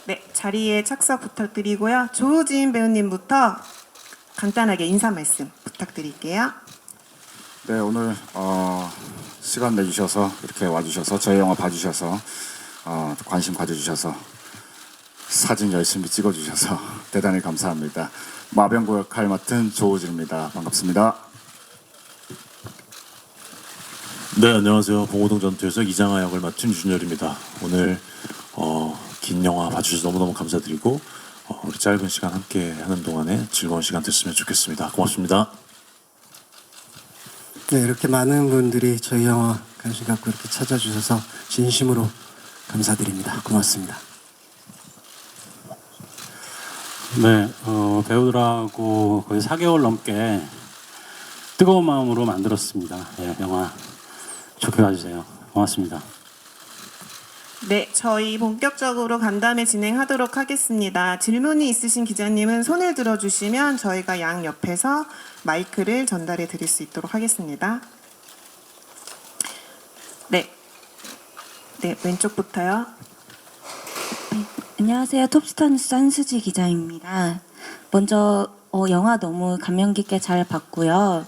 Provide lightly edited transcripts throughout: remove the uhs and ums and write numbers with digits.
네, 자리에 착석 부탁드리고요. 조우진 배우님부터 간단하게 인사 말씀 부탁드릴게요. 네, 오늘 시간 내주셔서 이렇게 와주셔서 저희 영화 봐주셔서 관심 가져주셔서 사진 열심히 찍어주셔서 대단히 감사합니다. 마병구 역할 맡은 조우진입니다. 반갑습니다. 네, 안녕하세요. 봉오동 전투에서 이장하 역을 맡은 유준열입니다. 오늘 긴 영화 봐주셔서 너무너무 감사드리고 우리 짧은 시간 함께 하는 동안에 즐거운 시간 됐으면 좋겠습니다. 고맙습니다. 네, 이렇게 많은 분들이 저희 영화 관심 갖고 이렇게 찾아주셔서 진심으로 감사드립니다. 고맙습니다. 네, 배우들하고 거의 4개월 넘게 뜨거운 마음으로 만들었습니다. 네, 영화 좋게 봐주세요. 고맙습니다. 네, 저희 본격적으로 간담회 진행하도록 하겠습니다. 질문이 있으신 기자님은 손을 들어주시면 저희가 양 옆에서 마이크를 전달해 드릴 수 있도록 하겠습니다. 네, 왼쪽부터요. 안녕하세요. 톱스타 뉴스 한수지 기자입니다. 먼저 영화 너무 감명 깊게 잘 봤고요.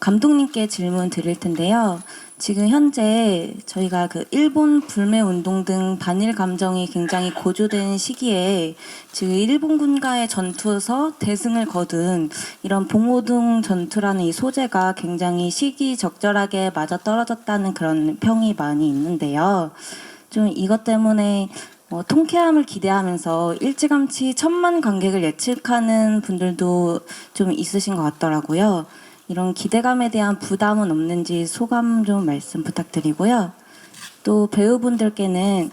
감독님께 질문 드릴 텐데요. 지금 현재 저희가 그 일본 불매 운동 등 반일 감정이 굉장히 고조된 시기에 지금 일본군과의 전투에서 대승을 거둔 이런 봉오동 전투라는 이 소재가 굉장히 시기적절하게 맞아떨어졌다는 그런 평이 많이 있는데요. 좀 이것 때문에 통쾌함을 기대하면서 일찌감치 1,000만 관객을 예측하는 분들도 좀 있으신 것 같더라고요. 이런 기대감에 대한 부담은 없는지 소감 좀 말씀 부탁드리고요. 또 배우분들께는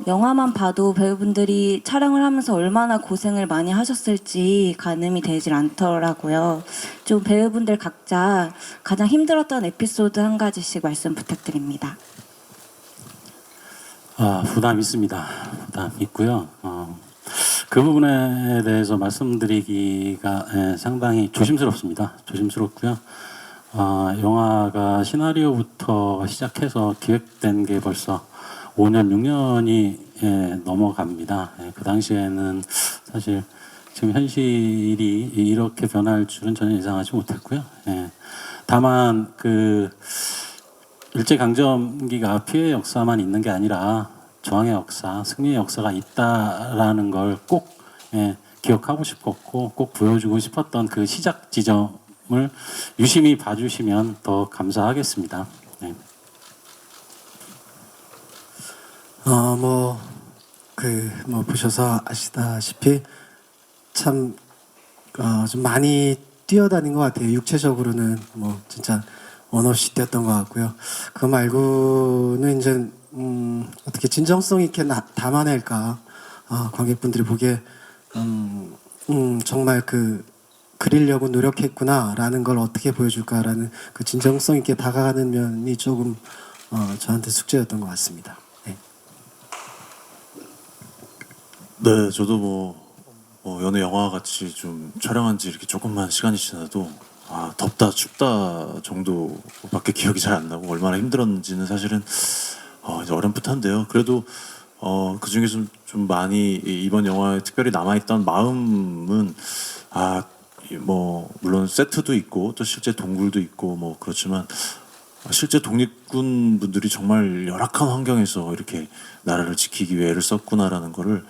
영화만 봐도 배우분들이 촬영을 하면서 얼마나 고생을 많이 하셨을지 가늠이 되질 않더라고요. 좀 배우분들 각자 가장 힘들었던 에피소드 한 가지씩 말씀 부탁드립니다. 부담 있습니다. 부담 있고요. 그 부분에 대해서 말씀드리기가 상당히 조심스럽습니다. 조심스럽고요. 영화가 시나리오부터 시작해서 기획된 게 벌써 5년, 6년이 넘어갑니다. 그 당시에는 사실 지금 현실이 이렇게 변할 줄은 전혀 예상하지 못했고요. 다만 그 일제강점기가 피해 역사만 있는 게 아니라 저항의 역사, 승리의 역사가 있다라는 걸 꼭 기억하고 싶었고 꼭 보여주고 싶었던 그 시작 지점을 유심히 봐주시면 더 감사하겠습니다. 네. 보셔서 아시다시피 참 좀 많이 뛰어다닌 것 같아요. 육체적으로는 진짜 원 없이 뛰었던 것 같고요. 그거 말고는 이제 어떻게 진정성 있게 담아낼까, 관객분들이 보기에 정말 그리려고 노력했구나라는 걸 어떻게 보여줄까라는 그 진정성 있게 다가가는 면이 조금 저한테 숙제였던 것 같습니다. 네. 네, 저도 연애 영화 같이 좀 촬영한 지 이렇게 조금만 시간이 지나도 덥다 춥다 정도밖에 기억이 잘 안 나고 얼마나 힘들었는지는 사실은 이제 어렴풋한데요. 그래도 그 중에서 좀 많이 이번 영화에 특별히 남아있던 마음은 물론 세트도 있고 또 실제 동굴도 있고 그렇지만 실제 독립군 분들이 정말 열악한 환경에서 이렇게 나라를 지키기 위해 애를 썼구나라는 거를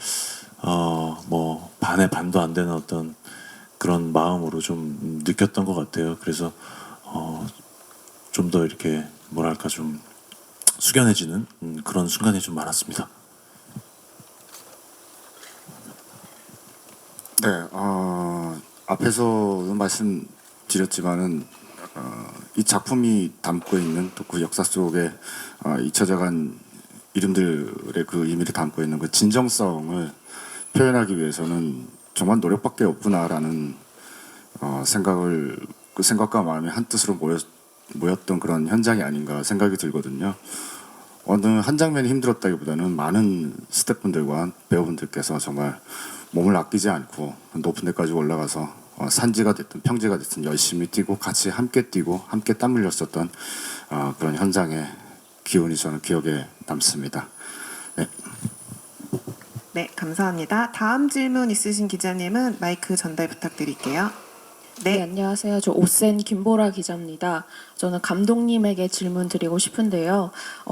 반의 반도 안 되는 어떤 그런 마음으로 좀 느꼈던 것 같아요. 그래서 좀 더 이렇게 뭐랄까 좀 숙연해지는 그런 순간이 좀 많았습니다. 네, 앞에서도 말씀드렸지만은 이 작품이 담고 있는 또 그 역사 속에 잊혀져간 이름들의 그 의미를 담고 있는 그 진정성을 표현하기 위해서는 정말 노력밖에 없구나라는 그 생각과 마음이 한 뜻으로 모였던 그런 현장이 아닌가 생각이 들거든요. 어느 한 장면이 힘들었다기보다는 많은 스태프분들과 배우분들께서 정말 몸을 아끼지 않고 높은 데까지 올라가서 산지가 됐든 평지가 됐든 열심히 뛰고 같이 함께 뛰고 함께 땀 흘렸었던 그런 현장의 기운이 저는 기억에 남습니다. 네. 네, 감사합니다. 다음 질문 있으신 기자님은 마이크 전달 부탁드릴게요. 네, 안녕하세요. 저 오센 김보라 기자입니다. 저는 감독님에게 질문 드리고 싶은데요.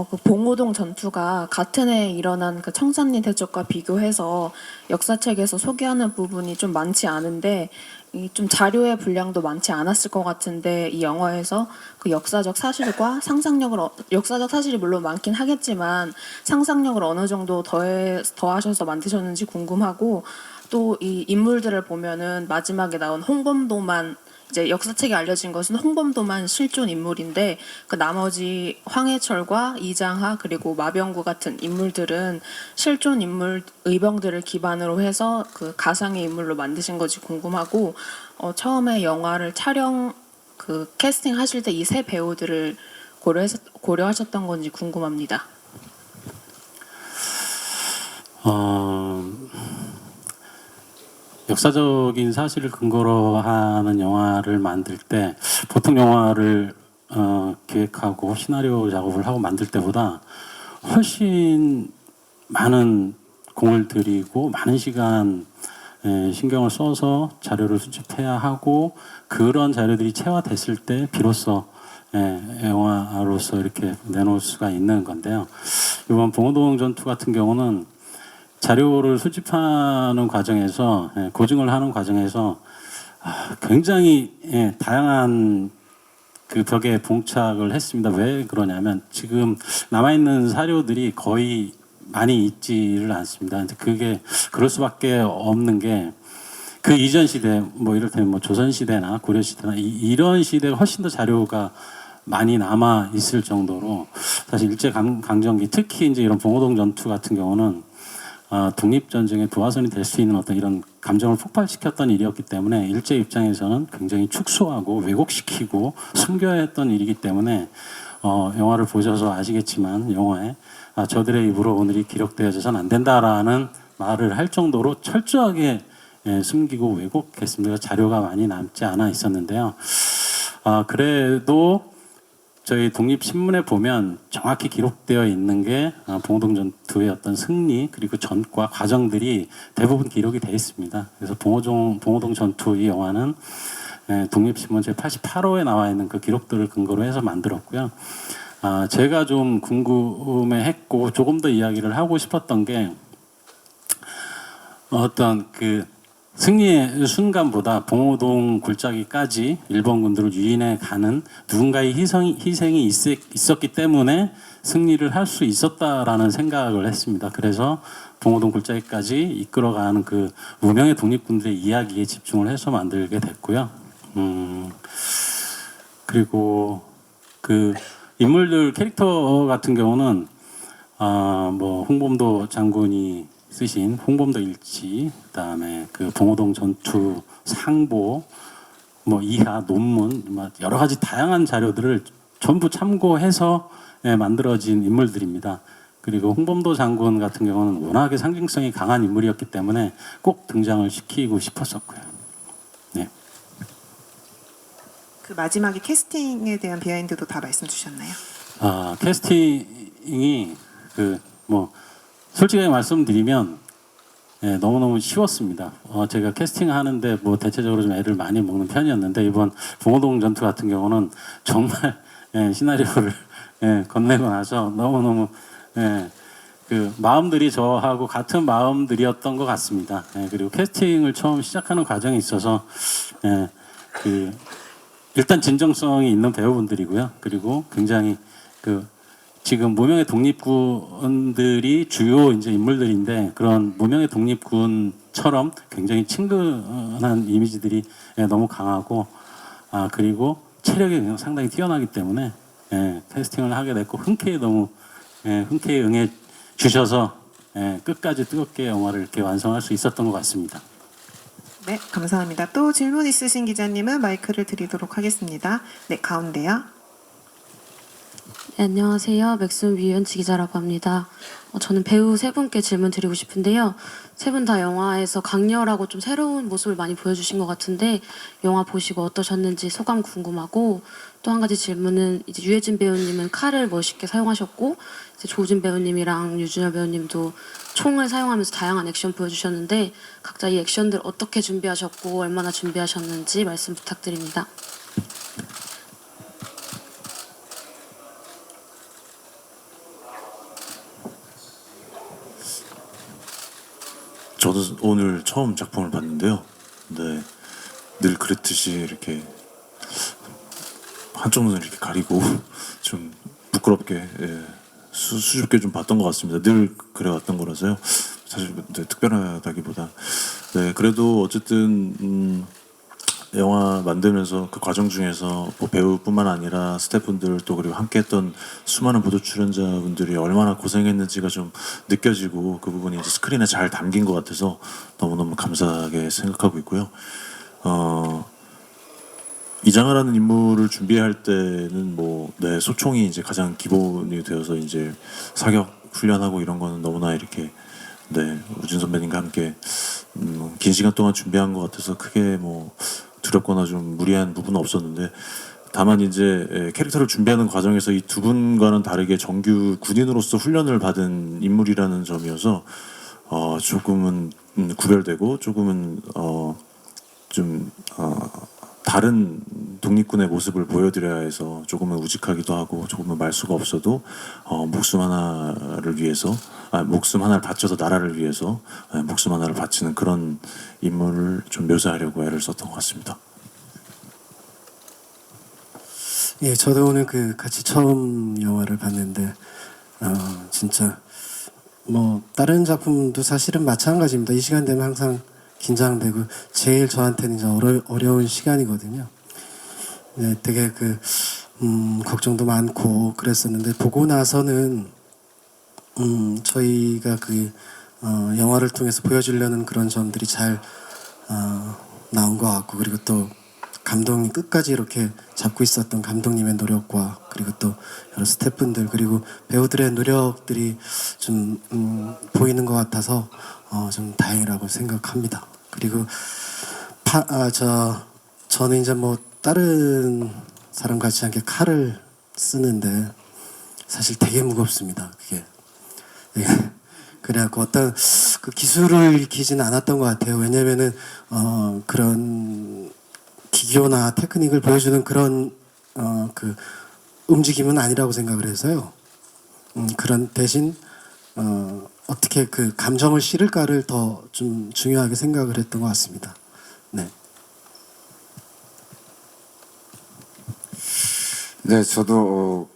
그 봉오동 전투가 같은 해에 일어난 그 청산리 대적과 비교해서 역사책에서 소개하는 부분이 좀 많지 않은데 이 좀 자료의 분량도 많지 않았을 것 같은데 이 영화에서 그 역사적 사실과 상상력을 역사적 사실이 물론 많긴 하겠지만 상상력을 어느 정도 더하셔서 만드셨는지 궁금하고 또 이 인물들을 보면은 마지막에 나온 홍범도만 이제 역사책에 알려진 것은 홍범도만 실존 인물인데 그 나머지 황해철과 이장하 그리고 마병구 같은 인물들은 실존 인물 의병들을 기반으로 해서 그 가상의 인물로 만드신 건지 궁금하고 처음에 영화를 촬영 그 캐스팅 하실 때 이 세 배우들을 고려하셨던 건지 궁금합니다. 역사적인 사실을 근거로 하는 영화를 만들 때 보통 영화를 기획하고 시나리오 작업을 하고 만들 때보다 훨씬 많은 공을 들이고 많은 시간 신경을 써서 자료를 수집해야 하고 그런 자료들이 체화됐을 때 비로소 영화로서 이렇게 내놓을 수가 있는 건데요. 이번 봉오동 전투 같은 경우는 자료를 수집하는 과정에서 고증을 하는 과정에서 굉장히 다양한 그 벽에 봉착을 했습니다. 왜 그러냐면 지금 남아있는 사료들이 거의 많이 있지를 않습니다. 그게 그럴 수밖에 없는 게 그 이전 시대 뭐 이를테면 뭐 조선 시대나 고려 시대나 이런 시대가 훨씬 더 자료가 많이 남아 있을 정도로 사실 일제 강점기 특히 이제 이런 봉오동 전투 같은 경우는 독립전쟁의 도화선이 될 수 있는 어떤 이런 감정을 폭발시켰던 일이었기 때문에 일제 입장에서는 굉장히 축소하고 왜곡시키고 숨겨야 했던 일이기 때문에 영화를 보셔서 아시겠지만 영화에 저들의 입으로 오늘이 기록되어져서는 안 된다라는 말을 할 정도로 철저하게 숨기고 왜곡했습니다. 자료가 많이 남지 않아 있었는데요. 그래도 저희 독립신문에 보면 정확히 기록되어 있는 게 봉오동 전투의 어떤 승리 그리고 전과 과정들이 대부분 기록이 되어 있습니다. 그래서 봉오동 전투 이 영화는 독립신문 제88호에 나와 있는 그 기록들을 근거로 해서 만들었고요. 제가 좀 궁금해했고 조금 더 이야기를 하고 싶었던 게 어떤 그 승리의 순간보다 봉오동 굴착기까지 일본군들을 유인해 가는 누군가의 희생이 있었기 때문에 승리를 할 수 있었다라는 생각을 했습니다. 그래서 봉오동 굴착기까지 이끌어가는 그 무명의 독립군들의 이야기에 집중을 해서 만들게 됐고요. 그리고 그 인물들 캐릭터 같은 경우는 뭐 홍범도 장군이 쓰신 홍범도 일지, 그다음에 그 봉오동 전투 상보, 뭐 이하 논문, 여러 가지 다양한 자료들을 전부 참고해서 만들어진 인물들입니다. 그리고 홍범도 장군 같은 경우는 워낙에 상징성이 강한 인물이었기 때문에 꼭 등장을 시키고 싶었었고요. 네. 그 마지막에 캐스팅에 대한 비하인드도 다 말씀 주셨나요? 캐스팅이 솔직하게 말씀드리면 너무너무 쉬웠습니다. 제가 캐스팅하는데 뭐 대체적으로 좀 애를 많이 먹는 편이었는데 이번 봉오동 전투 같은 경우는 정말 시나리오를 건네고 나서 너무너무 그 마음들이 저하고 같은 마음들이었던 것 같습니다. 그리고 캐스팅을 처음 시작하는 과정에 있어서 그 일단 진정성이 있는 배우분들이고요. 그리고 굉장히 그 지금 무명의 독립군들이 주요 이제 인물들인데 그런 무명의 독립군처럼 굉장히 친근한 이미지들이 너무 강하고 그리고 체력이 상당히 뛰어나기 때문에 캐스팅을 하게 됐고 흔쾌히 응해 주셔서 끝까지 뜨겁게 영화를 이렇게 완성할 수 있었던 것 같습니다. 네, 감사합니다. 또 질문 있으신 기자님은 마이크를 드리도록 하겠습니다. 네, 가운데요. 네, 안녕하세요. 맥스무 유연치 기자라고 합니다. 저는 배우 세 분께 질문 드리고 싶은데요. 세 분 다 영화에서 강렬하고 좀 새로운 모습을 많이 보여주신 것 같은데 영화 보시고 어떠셨는지 소감 궁금하고 또 한 가지 질문은 이제 유해진 배우님은 칼을 멋있게 사용하셨고 이제 조진 배우님이랑 유준열 배우님도 총을 사용하면서 다양한 액션 보여주셨는데 각자 이 액션들 어떻게 준비하셨고 얼마나 준비하셨는지 말씀 부탁드립니다. 저도 오늘 처음 작품을 봤는데요. 네, 늘 그랬듯이 이렇게 한쪽 눈을 이렇게 가리고 좀 부끄럽게 수줍게 좀 봤던 것 같습니다. 늘 그래왔던 거라서요. 사실 네, 특별하다기보다 네 그래도 어쨌든 영화 만들면서 그 과정 중에서 뭐 배우뿐만 아니라 스태프분들 또 그리고 함께했던 수많은 보도 출연자분들이 얼마나 고생했는지가 좀 느껴지고 그 부분이 이제 스크린에 잘 담긴 것 같아서 너무너무 감사하게 생각하고 있고요. 이장하라는 인물을 준비할 때는 뭐 네, 소총이 이제 가장 기본이 되어서 이제 사격 훈련하고 이런 거는 너무나 이렇게 네 우진 선배님과 함께 긴 시간 동안 준비한 것 같아서 크게 뭐 두렵거나 좀 무리한 부분은 없었는데 다만 이제 캐릭터를 준비하는 과정에서 이 두 분과는 다르게 정규 군인으로서 훈련을 받은 인물이라는 점이어서 조금은 구별되고 조금은 좀 다른 독립군의 모습을 보여드려야 해서 조금은 우직하기도 하고 조금은 말수가 없어도 목숨 하나를 위해서 목숨 하나를 바쳐서 나라를 위해서 목숨 하나를 바치는 그런 인물을 좀 묘사하려고 애를 썼던 것 같습니다. 예, 저도 오늘 그 같이 처음 영화를 봤는데 진짜 뭐 다른 작품도 사실은 마찬가지입니다. 이 시간 되면 항상 긴장되고 제일 저한테는 이제 어려운 시간이거든요. 네, 되게 걱정도 많고 그랬었는데 보고 나서는 저희가 영화를 통해서 보여주려는 그런 점들이 잘 나온 것 같고 그리고 또 감독이 끝까지 이렇게 잡고 있었던 감독님의 노력과 그리고 또 여러 스태프분들 그리고 배우들의 노력들이 좀 보이는 것 같아서 좀 다행이라고 생각합니다. 그리고 저는 이제 뭐 다른 사람 같지 않게 칼을 쓰는데 사실 되게 무겁습니다. 그게 그래갖고 어떤 그 기술을 익히지는 않았던 것 같아요. 왜냐면은 그런 기교나 테크닉을 보여주는 그런 그 움직임은 아니라고 생각을 해서요. 그런 대신 어떻게 그 감정을 실을까를 더 좀 중요하게 생각을 했던 것 같습니다. 네. 네, 저도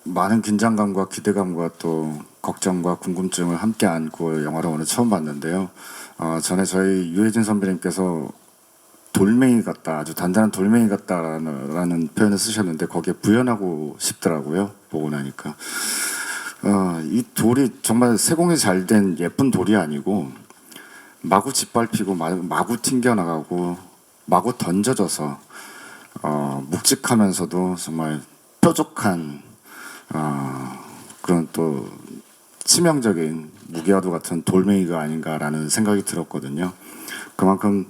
많은 긴장감과 기대감과 또 걱정과 궁금증을 함께 안고 영화를 오늘 처음 봤는데요. 전에 저희 유해진 선배님께서 돌멩이 같다, 아주 단단한 돌멩이 같다라는 표현을 쓰셨는데 거기에 구현하고 싶더라고요. 보고 나니까. 이 돌이 정말 세공이 잘 된 예쁜 돌이 아니고 마구 짓밟히고 마구 튕겨나가고 마구 던져져서 묵직하면서도 정말 뾰족한 그런 또 치명적인 무게와도 같은 돌멩이가 아닌가라는 생각이 들었거든요. 그만큼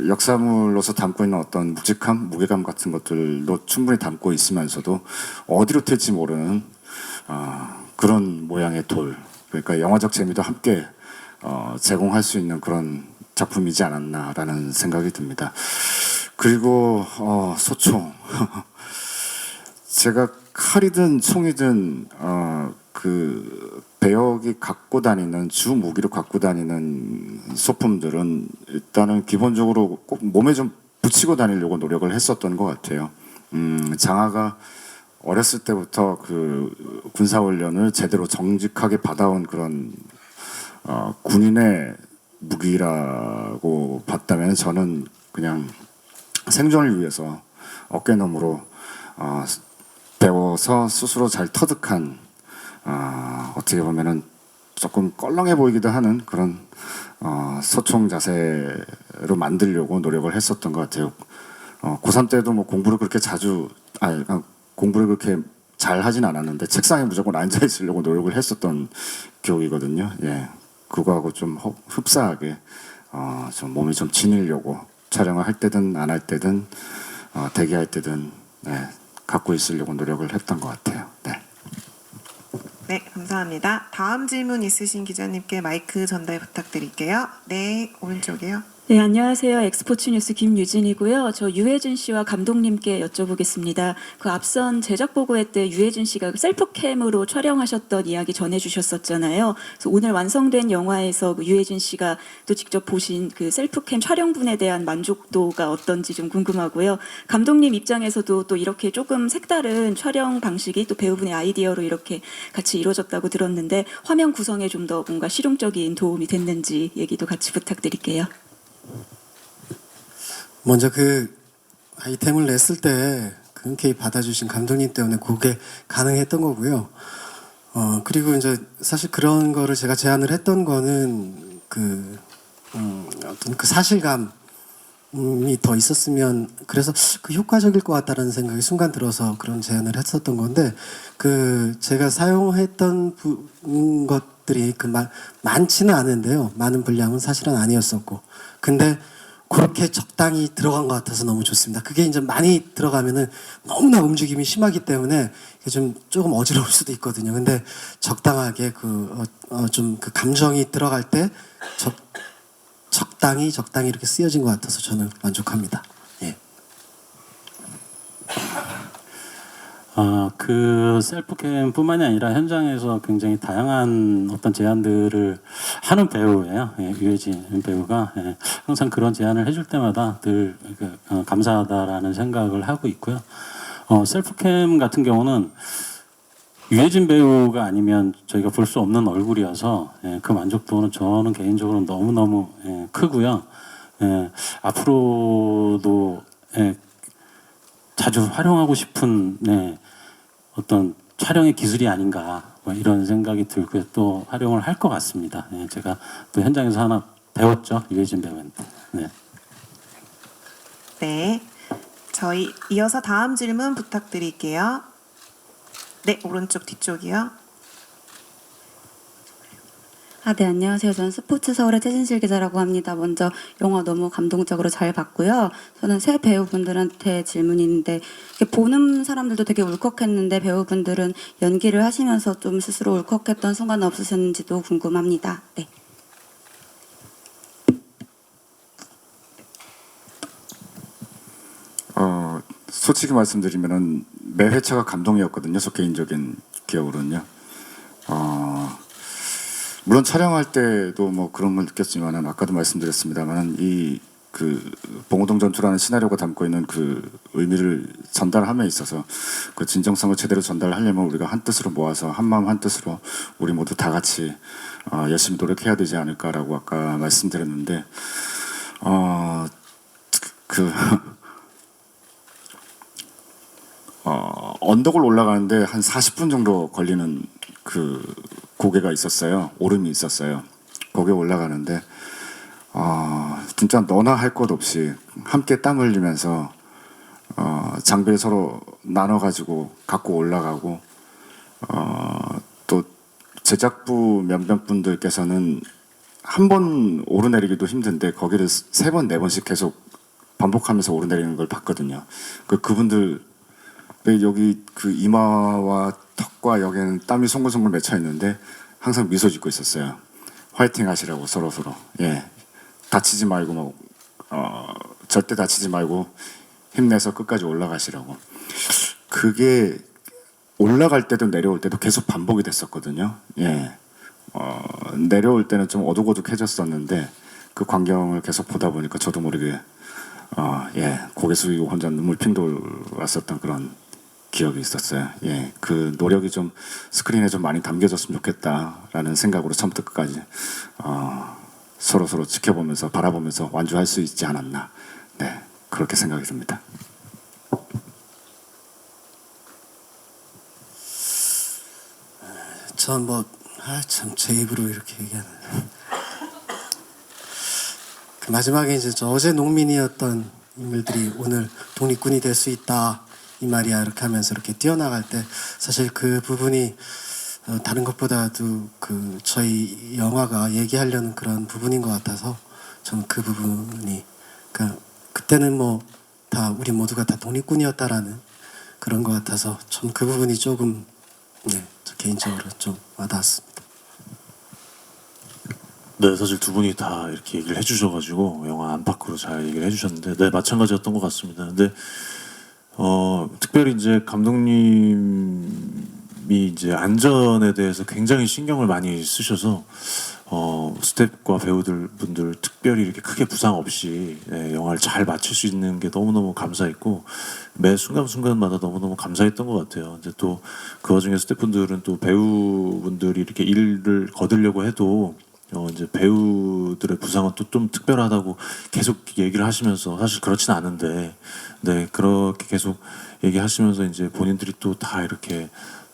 역사물로서 담고 있는 어떤 묵직함, 무게감 같은 것들도 충분히 담고 있으면서도 어디로 튈지 모르는 그런 모양의 돌. 그러니까 영화적 재미도 함께 제공할 수 있는 그런 작품이지 않았나라는 생각이 듭니다. 그리고 소총. 제가 칼이든 총이든 그 배역이 갖고 다니는 주 무기로 갖고 다니는 소품들은 일단은 기본적으로 꼭 몸에 좀 붙이고 다니려고 노력을 했었던 것 같아요. 장하가 어렸을 때부터 그 군사훈련을 제대로 정직하게 받아온 그런 군인의 무기라고 봤다면 저는 그냥 생존을 위해서 어깨너머로 배워서 스스로 잘 터득한 어떻게 보면은 조금 껄렁해 보이기도 하는 그런 소총 자세로 만들려고 노력을 했었던 것 같아요. 고3 때도 뭐 공부를 그렇게 자주 공부를 그렇게 잘 하진 않았는데 책상에 무조건 앉아 있으려고 노력을 했었던 기억이거든요. 예, 그거하고 좀 흡사하게 좀 몸이 좀 지니려고 촬영을 할 때든 안 할 때든 대기할 때든 갖고 있으려고 노력을 했던 것 같아요. 네. 네, 감사합니다. 다음 질문 있으신 기자님께 마이크 전달 부탁드릴게요. 네, 오른쪽이요. 네, 안녕하세요. 엑스포츠 뉴스 김유진이고요. 저 유해진 씨와 감독님께 여쭤보겠습니다. 그 앞선 제작 보고회 때 유해진 씨가 셀프캠으로 촬영하셨던 이야기 전해주셨었잖아요. 그래서 오늘 완성된 영화에서 그 유해진 씨가 또 직접 보신 그 셀프캠 촬영분에 대한 만족도가 어떤지 좀 궁금하고요. 감독님 입장에서도 또 이렇게 조금 색다른 촬영 방식이 또 배우분의 아이디어로 이렇게 같이 이루어졌다고 들었는데 화면 구성에 좀 더 뭔가 실용적인 도움이 됐는지 얘기도 같이 부탁드릴게요. 먼저 그 아이템을 냈을 때 흔쾌히 받아주신 감독님 때문에 그게 가능했던 거고요. 그리고 이제 사실 그런 거를 제가 제안을 했던 거는 어떤 그 사실감이 더 있었으면 그래서 그 효과적일 것 같다는 생각이 순간 들어서 그런 제안을 했었던 건데 그 제가 사용했던 것들이 많지는 않은데요. 많은 분량은 사실은 아니었었고 근데 그렇게 적당히 들어간 것 같아서 너무 좋습니다. 그게 이제 많이 들어가면은 너무나 움직임이 심하기 때문에 조금 어지러울 수도 있거든요. 근데 적당하게 좀 그 감정이 들어갈 때 적당히 이렇게 쓰여진 것 같아서 저는 만족합니다. 예. 그 셀프캠뿐만이 아니라 현장에서 굉장히 다양한 어떤 제안들을 하는 배우예요. 예, 유해진 배우가 항상 그런 제안을 해줄 때마다 늘 감사하다라는 생각을 하고 있고요. 셀프캠 같은 경우는 유해진 배우가 아니면 저희가 볼 수 없는 얼굴이어서 그 만족도는 저는 개인적으로 너무너무 크고요. 앞으로도 자주 활용하고 싶은 어떤 촬영의 기술이 아닌가 이런 생각이 들고요. 또 활용을 할 것 같습니다. 제가 또 현장에서 하나 배웠죠. 유해진 배우한테. 네. 네, 저희 이어서 다음 질문 부탁드릴게요. 네, 오른쪽 뒤쪽이요. 네, 안녕하세요. 저는 스포츠 서울의 최진실 기자라고 합니다. 먼저 영화 너무 감동적으로 잘 봤고요. 저는 새 배우분들한테 질문이 있는데 보는 사람들도 되게 울컥했는데 배우분들은 연기를 하시면서 좀 스스로 울컥했던 순간 없으셨는지도 궁금합니다. 네. 솔직히 말씀드리면은 매 회차가 감동이었거든요. 저 개인적인 기억으로는요. 물론 촬영할 때도 뭐 그런 걸 느꼈지만은 아까도 말씀드렸습니다만은 이 그 봉오동 전투라는 시나리오가 담고 있는 그 의미를 전달함에 있어서 그 진정성을 제대로 전달하려면 우리가 한 뜻으로 모아서 한 마음 한 뜻으로 우리 모두 다 같이 열심히 노력해야 되지 않을까라고 아까 말씀드렸는데 언덕을 올라가는데 한 40분 정도 걸리는 그 고개가 있었어요. 오름이 있었어요. 거기에 올라가는데 진짜 너나 할 것 없이 함께 땀 흘리면서 장비를 서로 나눠가지고 갖고 올라가고 또 제작부 몇몇 분들께서는 한 번 오르내리기도 힘든데 거기를 3번, 4번씩 계속 반복하면서 오르내리는 걸 봤거든요. 그분들 여기 그 이마와 턱과 여기는 땀이 송글송글 맺혀 있는데 항상 미소 짓고 있었어요. 화이팅 하시라고 서로. 예, 다치지 말고 절대 다치지 말고 힘내서 끝까지 올라가시라고. 그게 올라갈 때도 내려올 때도 계속 반복이 됐었거든요. 예, 내려올 때는 좀 어둑어둑해졌었는데 그 광경을 계속 보다 보니까 저도 모르게 고개 숙이고 혼자 눈물 핑 돌았었던 그런 기억이 있었어요. 예, 그 노력이 좀 스크린에 좀 많이 담겨졌으면 좋겠다라는 생각으로 처음부터 끝까지 서로 지켜보면서 바라보면서 완주할 수 있지 않았나. 네, 그렇게 생각이 듭니다. 전 참 제 입으로 이렇게 얘기하는. 그 마지막에 이제 어제 농민이었던 인물들이 오늘 독립군이 될 수 있다 이마리아 이렇게 하면서 이렇게 뛰어나갈 때 사실 그 부분이 다른 것보다도 그 저희 영화가 얘기하려는 그런 부분인 것 같아서 저는 그 부분이 그러니까 그때는 뭐 다 우리 모두가 다 독립군이었다라는 그런 것 같아서 전 그 부분이 조금 저 개인적으로 좀 와닿았습니다. 네, 사실 두 분이 다 이렇게 얘기를 해주셔가지고 영화 안팎으로 잘 얘기를 해주셨는데, 네, 마찬가지였던 것 같습니다. 근데 특별히 이제 감독님이 이제 안전에 대해서 굉장히 신경을 많이 쓰셔서 스태프과 배우들 분들 특별히 이렇게 크게 부상 없이 영화를 잘 마칠 수 있는 게 너무너무 감사했고, 매 순간순간마다 너무너무 감사했던 것 같아요. 이제 또 그 와중에 스태프분들은 또 배우분들이 이렇게 일을 거두려고 해도 이제 배우들의 부상은 또 좀 특별하다고 계속 얘기를 하시면서, 사실 그렇진 않은데, 네, 그렇게 계속 얘기하시면서 이제 본인들이 또 다 이렇게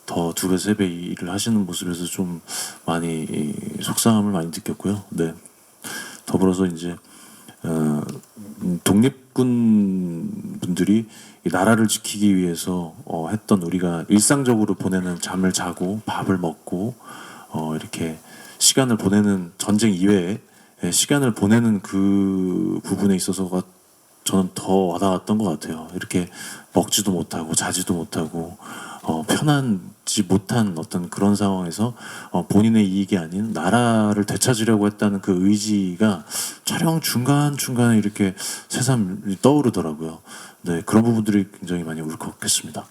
더 2배, 3배 일을 하시는 모습에서 좀 많이 속상함을 많이 느꼈고요. 네. 더불어서 이제 독립군 분들이 이 나라를 지키기 위해서 했던, 우리가 일상적으로 보내는 잠을 자고 밥을 먹고 이렇게 시간을 보내는, 전쟁 이외에 시간을 보내는 그 부분에 있어서가 저는 더 와닿았던 것 같아요. 이렇게 먹지도 못하고 자지도 못하고 편하지 못한 어떤 그런 상황에서 본인의 이익이 아닌 나라를 되찾으려고 했다는 그 의지가 촬영 중간중간에 이렇게 새삼 떠오르더라고요. 네, 그런 부분들이 굉장히 많이 울컥했습니다.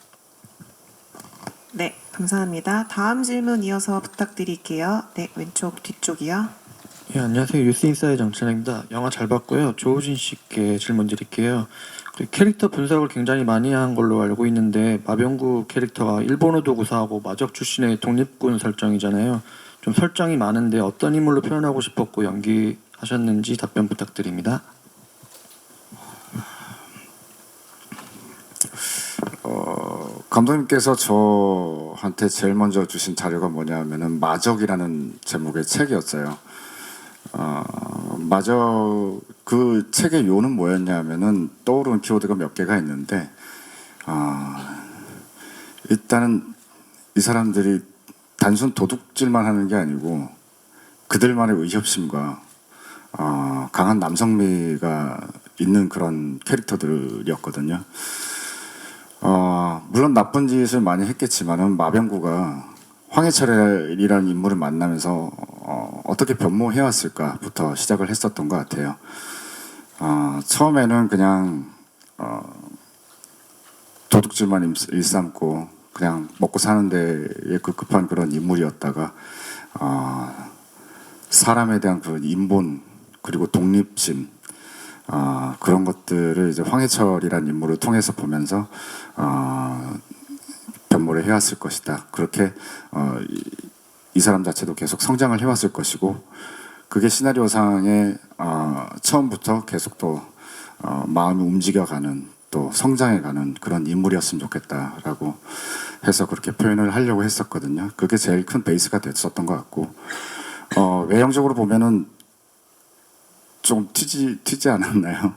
네, 감사합니다. 다음 질문 이어서 부탁드릴게요. 네, 왼쪽 뒤쪽이요. 예, 안녕하세요. 유스인사의 정찬입니다. 영화 잘 봤고요. 조우진 씨께 질문 드릴게요. 캐릭터 분석을 굉장히 많이 한 걸로 알고 있는데, 마병구 캐릭터가 일본어도 구사하고 마적 출신의 독립군 설정이잖아요. 좀 설정이 많은데 어떤 인물로 표현하고 싶었고 연기하셨는지 답변 부탁드립니다. 감독님께서 저한테 제일 먼저 주신 자료가 뭐냐면은 마적이라는 제목의 책이었어요. 마적 그 책의 요는 뭐였냐면은 떠오르는 키워드가 몇 개가 있는데, 일단은 이 사람들이 단순 도둑질만 하는 게 아니고 그들만의 의협심과 강한 남성미가 있는 그런 캐릭터들이었거든요. 물론 나쁜 짓을 많이 했겠지만은 마병구가 황해철이라는 인물을 만나면서 어떻게 변모해왔을까부터 시작을 했었던 것 같아요. 처음에는 그냥 도둑질만 일삼고 그냥 먹고 사는 데에 급급한 그런 인물이었다가 사람에 대한 그 인본 그리고 독립심 그런 것들을 이제 황해철이라는 인물을 통해서 보면서 변모를 해왔을 것이다. 그렇게 이 사람 자체도 계속 성장을 해왔을 것이고, 그게 시나리오상에 처음부터 계속 또 마음이 움직여가는, 또 성장해가는 그런 인물이었으면 좋겠다라고 해서 그렇게 표현을 하려고 했었거든요. 그게 제일 큰 베이스가 됐었던 것 같고, 외형적으로 보면은 좀 튀지 않았나요?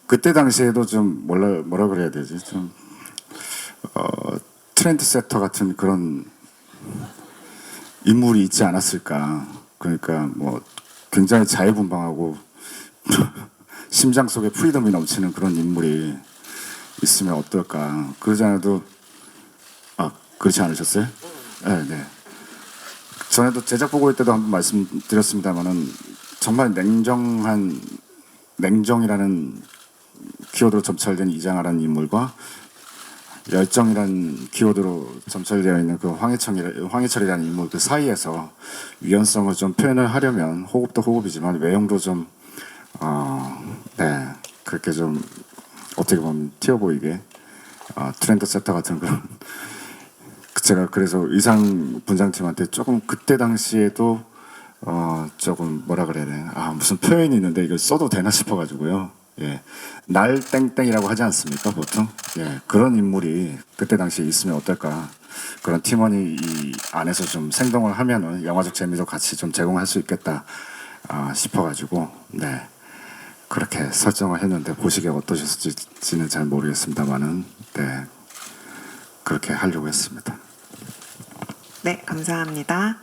그때 당시에도 좀 뭐라 그래야 되지? 좀 트렌드세터 같은 그런 인물이 있지 않았을까. 그러니까 뭐 굉장히 자유분방하고 심장 속에 프리덤이 넘치는 그런 인물이 있으면 어떨까. 그러지 않아도 그렇지 않으셨어요? 네. 전에도 제작 보고회 때도 한번 말씀드렸습니다만은 정말 냉정이라는 키워드로 점철된 이장하라는 인물과 열정이라는 키워드로 점철되어 있는 그 황해철이라는 인물 그 사이에서 유연성을 좀 표현을 하려면 호흡도 호흡이지만 외형도 좀 그렇게 좀 어떻게 보면 튀어 보이게 트렌드 세터 같은 그런 제가 그래서 의상 분장팀한테 조금 그때 당시에도 조금 뭐라 그래야 되나 무슨 표현이 있는데 이걸 써도 되나 싶어가지고요. 예, 날 땡땡이라고 하지 않습니까 보통? 예, 그런 인물이 그때 당시에 있으면 어떨까? 그런 팀원이 이 안에서 좀 생동을 하면은 영화적 재미도 같이 좀 제공할 수 있겠다 싶어가지고 네 그렇게 설정을 했는데 보시기에 어떠셨을지는 잘 모르겠습니다만은 네 그렇게 하려고 했습니다. 네, 감사합니다.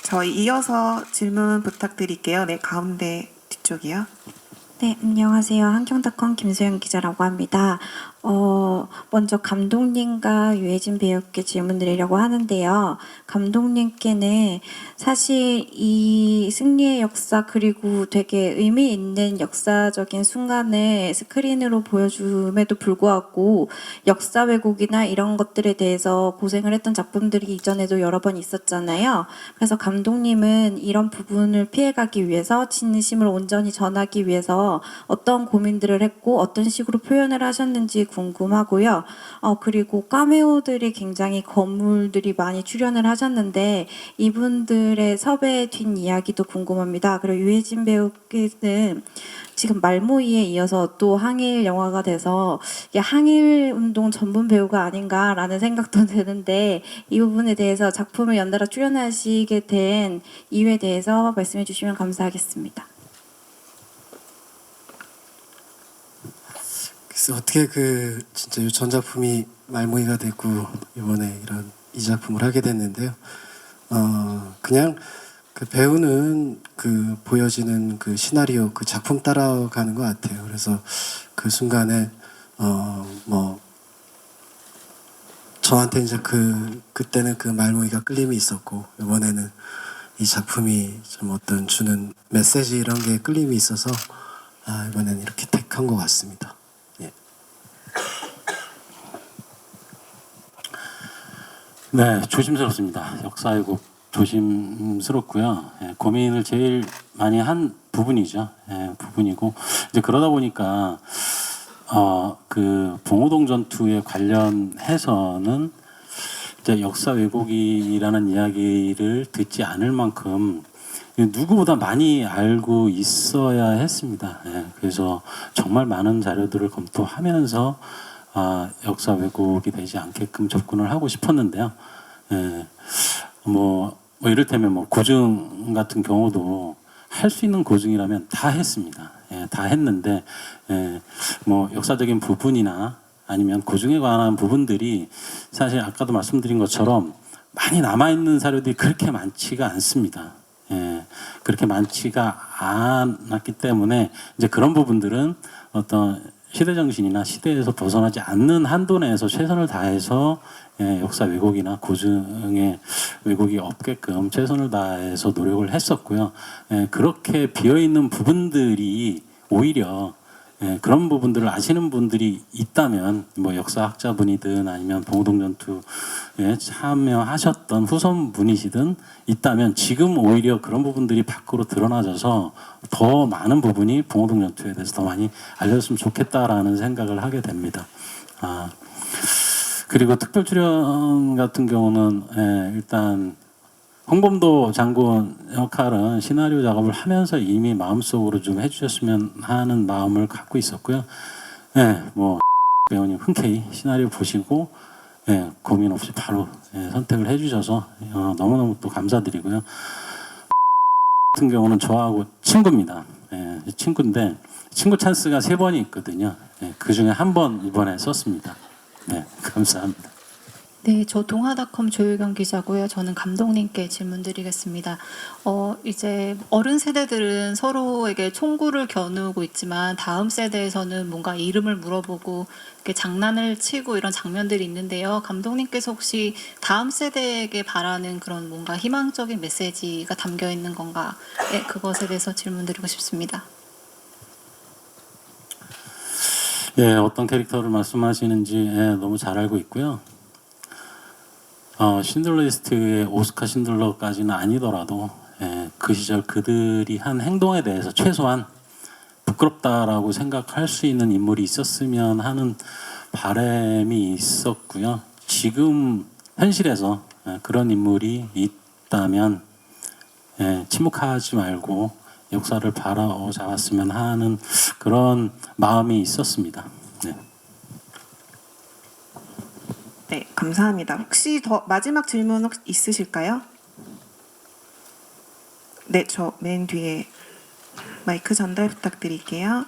저희 이어서 질문 부탁드릴게요. 네, 가운데 뒤쪽이요. 네, 안녕하세요. 한경닷컴 김소영 기자라고 합니다. 먼저 감독님과 유해진 배우께 질문드리려고 하는데요. 감독님께는 사실 이 승리의 역사 그리고 되게 의미 있는 역사적인 순간을 스크린으로 보여줌에도 불구하고 역사 왜곡이나 이런 것들에 대해서 고생을 했던 작품들이 이전에도 여러 번 있었잖아요. 그래서 감독님은 이런 부분을 피해가기 위해서 진심을 온전히 전하기 위해서 어떤 고민들을 했고 어떤 식으로 표현을 하셨는지 궁금하고요. 그리고 카메오들이 굉장히 거물들이 많이 출연을 하셨는데 이분들의 섭외 뒷이야기도 궁금합니다. 그리고 유해진 배우께는 지금 말모이에 이어서 또 항일 영화가 돼서 이게 항일 운동 전문 배우가 아닌가라는 생각도 드는데 이 부분에 대해서 작품을 연달아 출연하시게 된 이유에 대해서 말씀해 주시면 감사하겠습니다. 그래서 어떻게 그 진짜 이 전작품이 말모이가 됐고 이번에 이런 이 작품을 하게 됐는데요. 그냥 그 배우는 그 보여지는 그 시나리오 그 작품 따라가는 것 같아요. 그래서 그 순간에 뭐 저한테 이제 그때는 그 말모이가 끌림이 있었고 이번에는 이 작품이 좀 어떤 주는 메시지 이런 게 끌림이 있어서 이번에는 이렇게 택한 것 같습니다. 예. 네, 조심스럽습니다. 역사 왜곡 조심스럽고요. 예, 고민을 제일 많이 한 부분이죠. 예, 부분이고 이제 그러다 보니까 그 봉오동 전투에 관련해서는 이제 역사 왜곡이라는 이야기를 듣지 않을 만큼 누구보다 많이 알고 있어야 했습니다. 예, 그래서 정말 많은 자료들을 검토하면서 역사 왜곡이 되지 않게끔 접근을 하고 싶었는데요. 예, 뭐 이를테면 뭐 고증 같은 경우도 할 수 있는 고증이라면 다 했습니다. 예, 다 했는데 뭐 역사적인 부분이나 아니면 고증에 관한 부분들이 사실 아까도 말씀드린 것처럼 많이 남아있는 사료들이 그렇게 많지가 않습니다. 예, 그렇게 많지가 않았기 때문에 이제 그런 부분들은 어떤 시대 정신이나 시대에서 벗어나지 않는 한도 내에서 최선을 다해서 역사 왜곡이나 고증의 왜곡이 없게끔 최선을 다해서 노력을 했었고요. 그렇게 비어있는 부분들이 오히려 그런 부분들을 아시는 분들이 있다면 뭐 역사학자분이든 아니면 봉오동 전투에 참여하셨던 후손분이시든 있다면 지금 오히려 그런 부분들이 밖으로 드러나져서 더 많은 부분이 봉오동 전투에 대해서 더 많이 알려졌으면 좋겠다라는 생각을 하게 됩니다. 그리고 특별 출연 같은 경우는 일단 홍범도 장군 역할은 시나리오 작업을 하면서 이미 마음속으로 좀 해주셨으면 하는 마음을 갖고 있었고요. 뭐 배우님 흔쾌히 시나리오 보시고 고민 없이 바로 선택을 해주셔서 너무너무 또 감사드리고요. 같은 경우는 저하고 친구입니다. 친구인데 친구 찬스가 3번이 있거든요. 그 중에 1번 이번에 썼습니다. 감사합니다. 네, 저 동아닷컴 조유경 기자고요. 저는 감독님께 질문드리겠습니다. 이제 어른 세대들은 서로에게 총구를 겨누고 있지만 다음 세대에서는 뭔가 이름을 물어보고 이렇게 장난을 치고 이런 장면들이 있는데요. 감독님께서 혹시 다음 세대에게 바라는 그런 뭔가 희망적인 메시지가 담겨 있는 건가? 그것에 대해서 질문드리고 싶습니다. 어떤 캐릭터를 말씀하시는지 너무 잘 알고 있고요. 신들러 리스트의 오스카 신들러까지는 아니더라도 그 시절 그들이 한 행동에 대해서 최소한 부끄럽다라고 생각할 수 있는 인물이 있었으면 하는 바람이 있었고요. 지금 현실에서 그런 인물이 있다면 침묵하지 말고 역사를 바라잡았으면 하는 그런 마음이 있었습니다. 네, 감사합니다. 혹시 더 마지막 질문 혹시 있으실까요? 네, 저 맨 뒤에 마이크 전달 부탁드릴게요.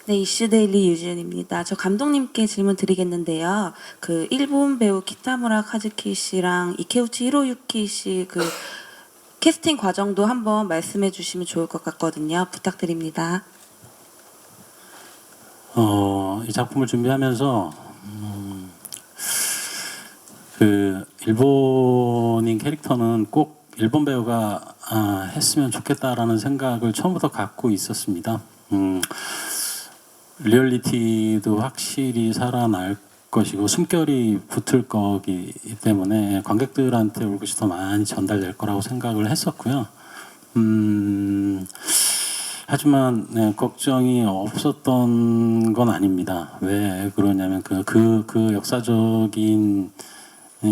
네, 이슈데일리 유지은입니다. 저 감독님께 질문 드리겠는데요. 그 일본 배우 키타무라 카즈키 씨랑 이케우치 히로유키 씨 그 캐스팅 과정도 한번 말씀해 주시면 좋을 것 같거든요. 부탁드립니다. 이 작품을 준비하면서 그 일본인 캐릭터는 꼭 일본 배우가 했으면 좋겠다라는 생각을 처음부터 갖고 있었습니다. 리얼리티도 확실히 살아날 것이고 숨결이 붙을 거기 때문에 관객들한테 올것이 더 많이 전달될 거라고 생각을 했었고요. 하지만 네, 걱정이 없었던 건 아닙니다. 왜 그러냐면 그 역사적인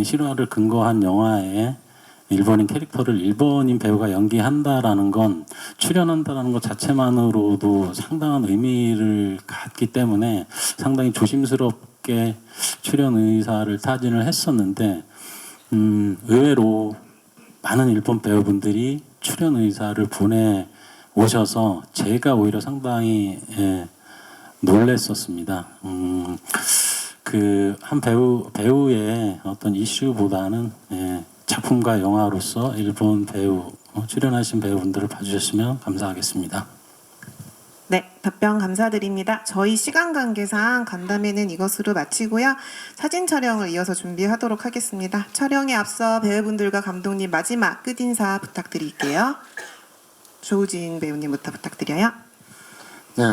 실화를 근거한 영화에 일본인 캐릭터를 일본인 배우가 연기한다라는 건 출연한다라는 것 자체만으로도 상당한 의미를 갖기 때문에 상당히 조심스럽게 출연 의사를 타진을 했었는데 의외로 많은 일본 배우분들이 출연 의사를 보내 오셔서 제가 오히려 상당히 놀랬었습니다. 그 한 배우의 어떤 이슈보다는 작품과 영화로서 일본 배우 출연하신 배우분들을 봐주셨으면 감사하겠습니다. 네, 답변 감사드립니다. 저희 시간 관계상 간담회는 이것으로 마치고요. 사진 촬영을 이어서 준비하도록 하겠습니다. 촬영에 앞서 배우분들과 감독님 마지막 끝인사 부탁드릴게요. 조우진 배우님부터 부탁드려요. 네,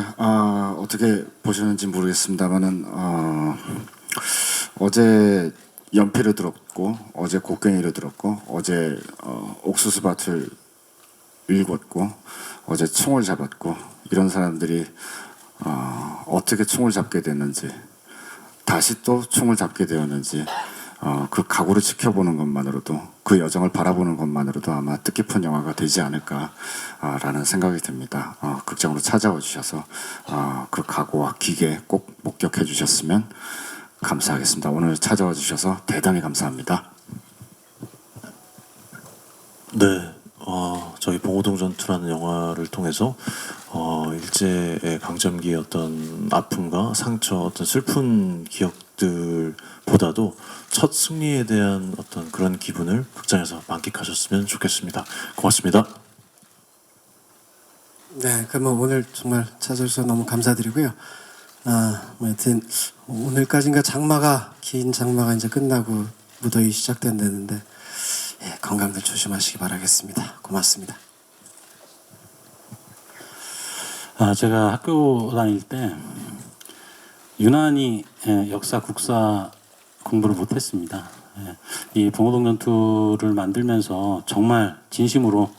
어떻게 보셨는지 모르겠습니다만은 어제 연필을 들었고 어제 곡괭이를 들었고 어제 옥수수밭을 일궜고 어제 총을 잡았고 이런 사람들이 어떻게 총을 잡게 됐는지 다시 또 총을 잡게 되었는지 그 각오를 지켜보는 것만으로도 그 여정을 바라보는 것만으로도 아마 뜻깊은 영화가 되지 않을까라는 생각이 듭니다. 극장으로 찾아와 주셔서 그 각오와 기계 꼭 목격해 주셨으면 감사하겠습니다. 오늘 찾아와 주셔서 대단히 감사합니다. 네, 저희 봉오동 전투라는 영화를 통해서 일제의 강점기의 어떤 아픔과 상처, 어떤 슬픈 기억들보다도 첫 승리에 대한 어떤 그런 기분을 극장에서 만끽하셨으면 좋겠습니다. 고맙습니다. 네, 그럼 오늘 정말 찾아주셔서 너무 감사드리고요. 하여튼 오늘까지인가 긴 장마가 이제 끝나고 무더위 시작된다는데 건강들 조심하시기 바라겠습니다. 고맙습니다. 제가 학교 다닐 때 유난히 역사, 국사 공부를 못했습니다. 이 봉오동 전투를 만들면서 정말 진심으로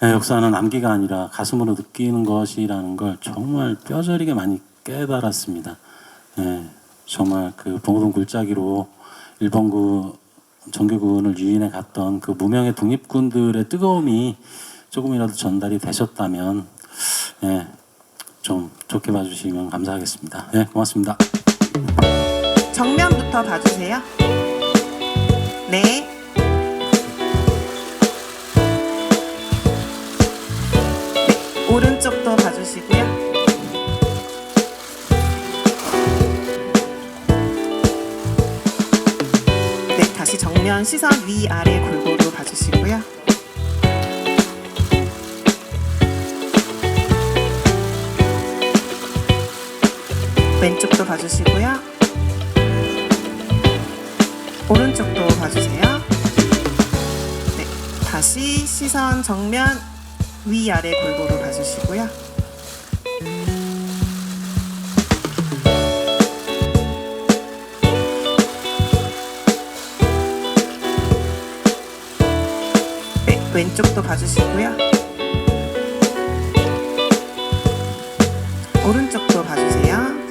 역사는 암기가 아니라 가슴으로 느끼는 것이라는 걸 정말 뼈저리게 많이 깨달았습니다. 정말 그 봉오동 굴짜기로 일본군 정규군을 유인해 갔던 그 무명의 독립군들의 뜨거움이 조금이라도 전달이 되셨다면 좀 좋게 봐주시면 감사하겠습니다. 고맙습니다. 정면부터 봐주세요. 네. 오른쪽도 봐주시고요. 네, 다시 정면 시선 위아래 골고루 봐주시고요. 왼쪽도 봐주시고요. 오른쪽도 봐주세요. 네, 다시 시선 정면 위아래 골고루 봐주시고요. 네, 왼쪽도 봐주시고요. 오른쪽도 봐주세요.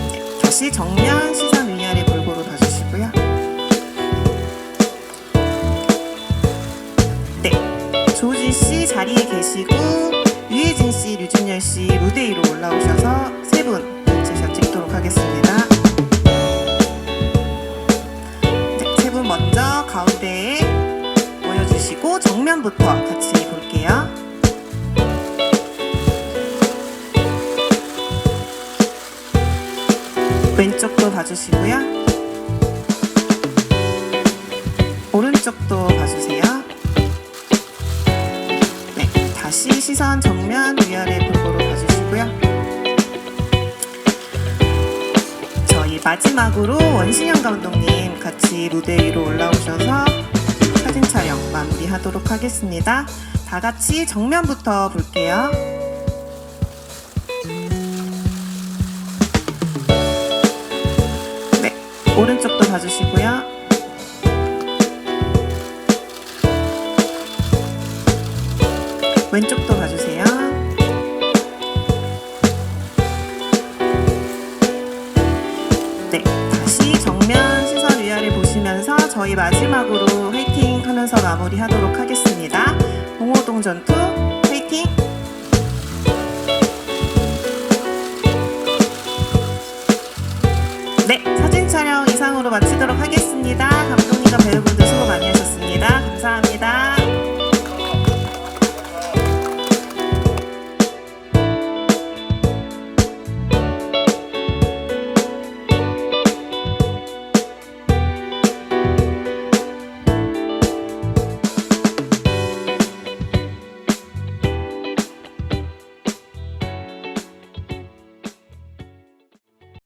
네, 다시 정면 시선 위아래 골고루 봐주시고요. 네, 조우진 씨 자리에 계시고 유해진 씨, 류준열 씨 무대 위로 올라오셔서 세 분 단체샷 찍도록 하겠습니다. 네, 세 분 먼저 가운데에 모여주시고 정면부터 같이 볼게요. 왼쪽도 봐주세요. 네, 다시 시선 정면 위아래 골고루 봐주시고요. 저희 마지막으로 원신영 감독님 같이 무대 위로 올라오셔서 사진 촬영 마무리하도록 하겠습니다. 다 같이 정면부터 볼게요. 네, 오른쪽도 봐주시고요. 왼쪽도 봐주세요. 네, 다시 정면 시선 위아래 보시면서 저희 마지막으로 화이팅 하면서 마무리하도록 하겠습니다. 봉오동 전투 화이팅! 네, 사진 촬영 이상으로 마치도록 하겠습니다.